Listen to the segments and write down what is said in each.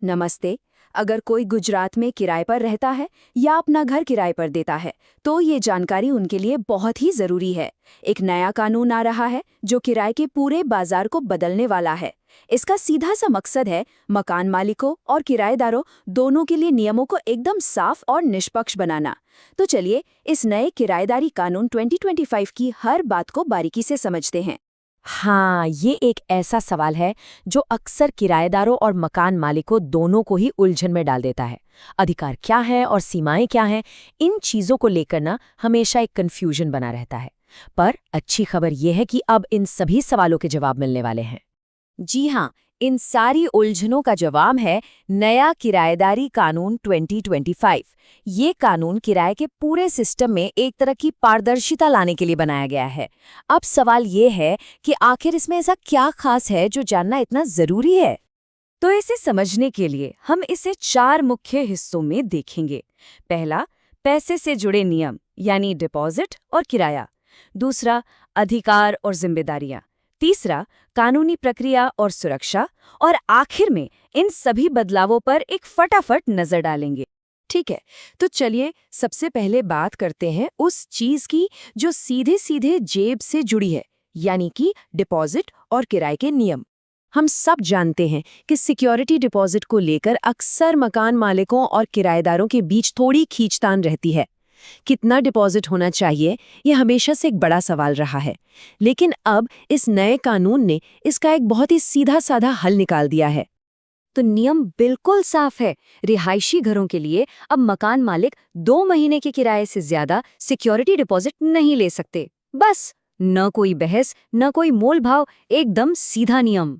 नमस्ते। अगर कोई गुजरात में किराए पर रहता है या अपना घर किराए पर देता है, तो ये जानकारी उनके लिए बहुत ही जरूरी है। एक नया कानून आ रहा है जो किराए के पूरे बाजार को बदलने वाला है। इसका सीधा सा मकसद है मकान मालिकों और किराएदारों दोनों के लिए नियमों को एकदम साफ और निष्पक्ष बनाना। तो चलिए इस नए किराएदारी कानून 2025 की हर बात को बारीकी से समझते हैं। हाँ, ये एक ऐसा सवाल है जो अक्सर किराएदारों और मकान मालिकों दोनों को ही उलझन में डाल देता है। अधिकार क्या है और सीमाएं क्या हैं, इन चीज़ों को लेकर ना हमेशा एक कन्फ्यूजन बना रहता है। पर अच्छी खबर यह है कि अब इन सभी सवालों के जवाब मिलने वाले हैं। जी हाँ, इन सारी उलझनों का जवाब है नया किराएदारी कानून 2025। ये कानून किराए के पूरे सिस्टम में एक तरह की पारदर्शिता लाने के लिए बनाया गया है। अब सवाल ये है कि आखिर इसमें ऐसा क्या खास है जो जानना इतना जरूरी है। तो इसे समझने के लिए हम इसे 4 मुख्य हिस्सों में देखेंगे। पहला, पैसे से जुड़े नियम यानी डिपॉजिट और किराया। दूसरा, अधिकार और जिम्मेदारियां। तीसरा, कानूनी प्रक्रिया और सुरक्षा। और आखिर में इन सभी बदलावों पर एक फटाफट नजर डालेंगे। ठीक है, तो चलिए सबसे पहले बात करते हैं उस चीज की जो सीधे सीधे जेब से जुड़ी है, यानी कि डिपॉजिट और किराए के नियम। हम सब जानते हैं कि सिक्योरिटी डिपॉजिट को लेकर अक्सर मकान मालिकों और किराएदारों के बीच थोड़ी खींचतान रहती है। कितना डिपॉजिट होना चाहिए, ये हमेशा से एक बड़ा सवाल रहा है। लेकिन अब इस नए कानून ने इसका एक बहुत ही सीधा साधा हल निकाल दिया है। तो नियम बिल्कुल साफ है। रिहायशी घरों के लिए अब मकान मालिक 2 महीने के किराए से ज्यादा सिक्योरिटी डिपॉजिट नहीं ले सकते। बस, न कोई बहस, न कोई मोल भाव, एकदम सीधा नियम।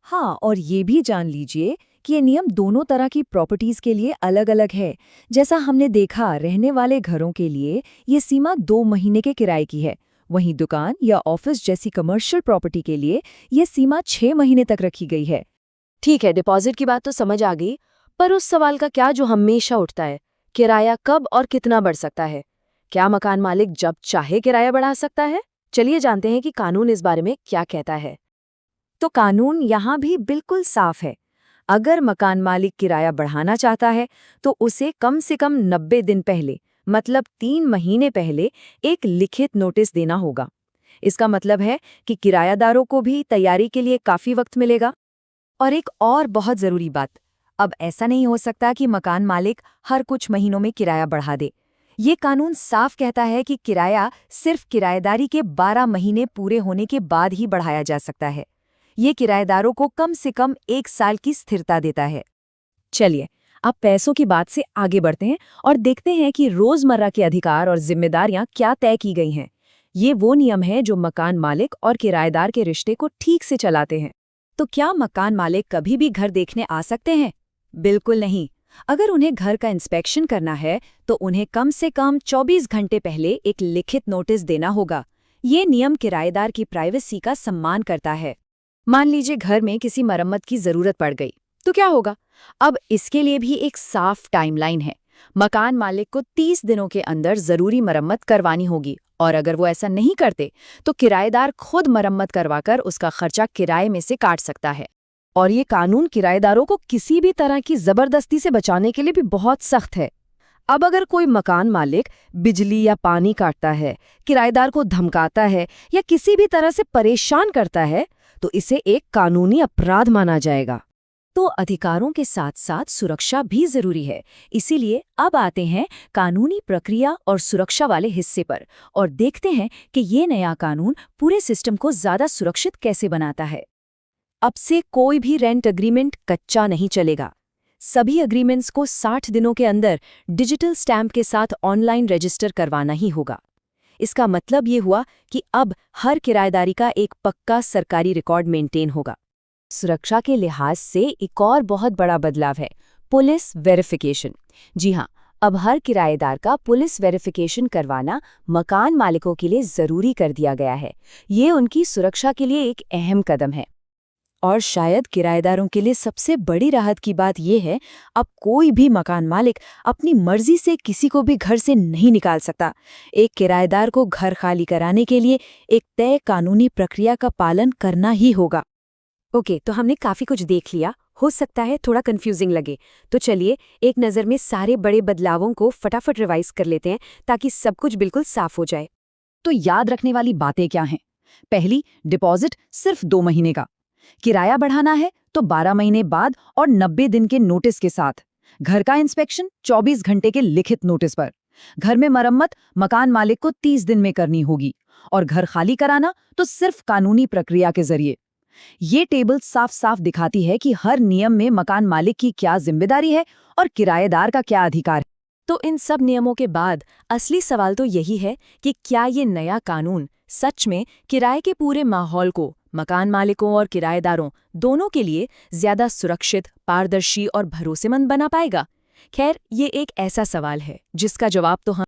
हाँ, और ये भी जान लीजिए कि ये नियम दोनों तरह की प्रॉपर्टीज के लिए अलग अलग है। जैसा हमने देखा, रहने वाले घरों के लिए ये सीमा 2 महीने के किराए की है। वहीं दुकान या ऑफिस जैसी कमर्शियल प्रॉपर्टी के लिए ये सीमा 6 महीने तक रखी गई है। ठीक है, डिपॉजिट की बात तो समझ आ गई, पर उस सवाल का क्या जो हमेशा उठता है, किराया कब और कितना बढ़ सकता है? क्या मकान मालिक जब चाहे किराया बढ़ा सकता है? चलिए जानते हैं कि कानून इस बारे में क्या कहता है। तो कानून यहाँ भी बिल्कुल साफ है। अगर मकान मालिक किराया बढ़ाना चाहता है तो उसे कम से कम 90 दिन पहले, मतलब 3 महीने पहले, एक लिखित नोटिस देना होगा। इसका मतलब है कि किरायादारों को भी तैयारी के लिए काफी वक्त मिलेगा। और एक और बहुत जरूरी बात, अब ऐसा नहीं हो सकता कि मकान मालिक हर कुछ महीनों में किराया बढ़ा दे। ये कानून साफ कहता है कि किराया सिर्फ किराएदारी के 12 महीने पूरे होने के बाद ही बढ़ाया जा सकता है। ये किराएदारों को कम से कम 1 साल की स्थिरता देता है। चलिए अब पैसों की बात से आगे बढ़ते हैं और देखते हैं कि रोजमर्रा के अधिकार और जिम्मेदारियां क्या तय की गई हैं। ये वो नियम हैं जो मकान मालिक और किराएदार के रिश्ते को ठीक से चलाते हैं। तो क्या मकान मालिक कभी भी घर देखने आ सकते हैं? बिल्कुल नहीं। अगर उन्हें घर का इंस्पेक्शन करना है तो उन्हें कम से कम 24 घंटे पहले एक लिखित नोटिस देना होगा। ये नियम किराएदार की प्राइवेसी का सम्मान करता है। मान लीजिए घर में किसी मरम्मत की जरूरत पड़ गई, तो क्या होगा? अब इसके लिए भी एक साफ टाइमलाइन है। मकान मालिक को 30 दिनों के अंदर जरूरी मरम्मत करवानी होगी, और अगर वो ऐसा नहीं करते तो किराएदार खुद मरम्मत करवाकर उसका खर्चा किराए में से काट सकता है। और ये कानून किराएदारों को किसी भी तरह की जबरदस्ती से बचाने के लिए भी बहुत सख्त है। अब अगर कोई मकान मालिक बिजली या पानी काटता है, किराएदार को धमकाता है या किसी भी तरह से परेशान करता है, तो इसे एक कानूनी अपराध माना जाएगा। तो अधिकारों के साथ साथ सुरक्षा भी जरूरी है। इसीलिए अब आते हैं कानूनी प्रक्रिया और सुरक्षा वाले हिस्से पर और देखते हैं कि ये नया कानून पूरे सिस्टम को ज्यादा सुरक्षित कैसे बनाता है। अब से कोई भी रेंट एग्रीमेंट कच्चा नहीं चलेगा। सभी एग्रीमेंट्स को 60 दिनों के अंदर डिजिटल स्टैम्प के साथ ऑनलाइन रजिस्टर करवाना ही होगा। इसका मतलब ये हुआ कि अब हर किराएदारी का एक पक्का सरकारी रिकॉर्ड मेंटेन होगा। सुरक्षा के लिहाज से एक और बहुत बड़ा बदलाव है, पुलिस वेरिफिकेशन। जी हाँ, अब हर किराएदार का पुलिस वेरिफिकेशन करवाना मकान मालिकों के लिए जरूरी कर दिया गया है। ये उनकी सुरक्षा के लिए एक अहम कदम है। और शायद किराएदारों के लिए सबसे बड़ी राहत की बात यह है, अब कोई भी मकान मालिक अपनी मर्जी से किसी को भी घर से नहीं निकाल सकता। एक किराएदार को घर खाली कराने के लिए एक तय कानूनी प्रक्रिया का पालन करना ही होगा। ओके, तो हमने काफी कुछ देख लिया। हो सकता है थोड़ा कंफ्यूजिंग लगे, तो चलिए एक नज़र में सारे बड़े बदलावों को फटाफट रिवाइज कर लेते हैं ताकि सब कुछ बिल्कुल साफ हो जाए। तो याद रखने वाली बातें क्या हैं? पहली, डिपॉजिट सिर्फ 2 महीने का। किराया बढ़ाना है तो 12 महीने बाद और 90 दिन के नोटिस के साथ। घर का इंस्पेक्शन 24 घंटे के लिखित नोटिस पर। घर में मरम्मत मकान मालिक को 30 दिन में करनी होगी और घर खाली कराना तो सिर्फ कानूनी प्रक्रिया के जरिए। ये टेबल साफ साफ दिखाती है कि हर नियम में मकान मालिक की क्या जिम्मेदारी है और किराएदार का क्या अधिकार है। तो इन सब नियमों के बाद असली सवाल तो यही है कि क्या ये नया कानून सच में किराए के पूरे माहौल को मकान मालिकों और किराएदारों दोनों के लिए ज्यादा सुरक्षित, पारदर्शी और भरोसेमंद बना पाएगा? खैर, ये एक ऐसा सवाल है जिसका जवाब तो हम